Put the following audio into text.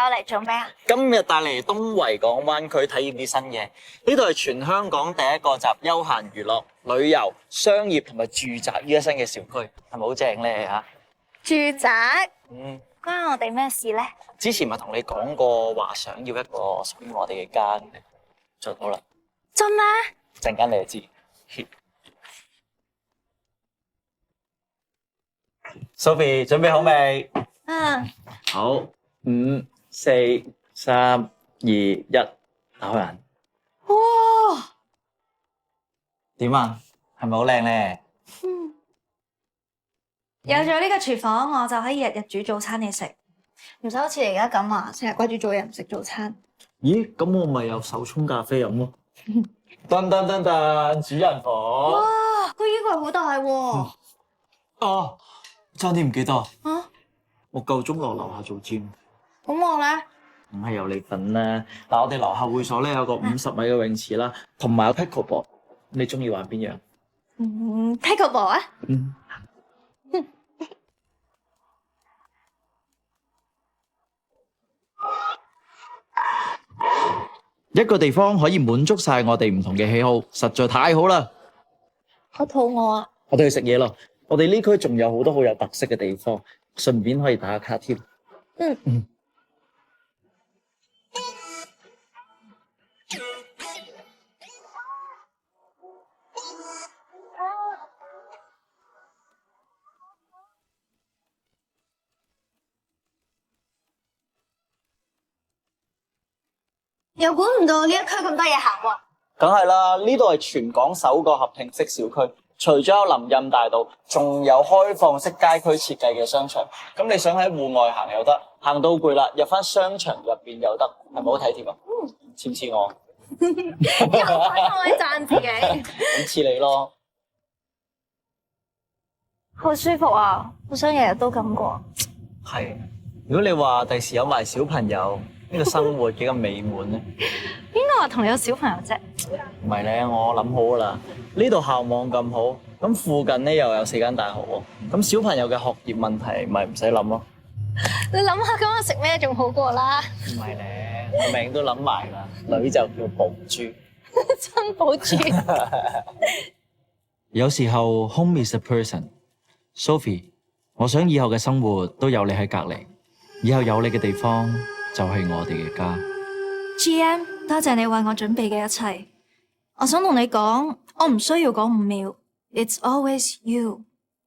我嚟做咩啊？今日帶嚟東維港灣區體驗啲新嘢，呢度係全香港第一個集休閒娛樂、旅遊、商業同埋住宅於一身嘅小區，係咪好正咧嚇？住宅關我哋咩事咧？之前咪同你講過話想要一個屬於我哋嘅家嘅，做到啦。真咩？陣間你就知。Sophie 準備好未？好，5、4、3、2、1，打開眼。哇！點啊？係咪好靚咧？有咗呢個廚房，我就可以日日煮早餐你食，唔使好似而家咁啊，成日掛住做嘢唔食早餐。咦？咁我咪有手沖咖啡飲咯。噔噔噔噔，主人房。哇！個衣櫃好大喎。哦，差啲唔記得。啊？我夠鐘落樓下做 gym。咁我咧？唔係有你份啦。嗱，我哋樓下會所咧有個50米嘅泳池啦，同埋有 pickleball。你中意玩邊樣？pickleball 啊？一個地方可以滿足晒我哋唔同嘅喜好，實在太好啦！好肚餓啊！我哋去食嘢咯。我哋呢區仲有好多好有特色嘅地方，順便可以打下卡添。又估唔到呢一區咁多嘢行喎。梗係啦，呢度係全港首個合併式小區，除咗有林蔭大道，仲有開放式街區設計嘅商場。咁你想喺戶外行又得，行到攰啦，入翻商場入邊又得，係咪好體貼啊？似唔似我？又開開讚自己。咁似你咯。好舒服啊！好想日日都咁過。係，如果你話第時有埋小朋友，呢個生活幾咁美滿咧？邊個話同你有小朋友啫？唔係咧，我諗好啦。呢度校網咁好，咁附近咧又有4間大學喎，咁小朋友嘅學業問題咪唔使諗咯。你諗下，咁我食咩仲好過啦？唔係咧，我命都諗埋啦，女就叫寶珠。真寶珠。有時候 home is a person。Sophie， 我想以後嘅生活都有你喺隔離，以後有你嘅地方就係我哋嘅家。GM， 多謝你為我準備嘅一切。我想同你講，我唔需要嗰5秒。It's always you。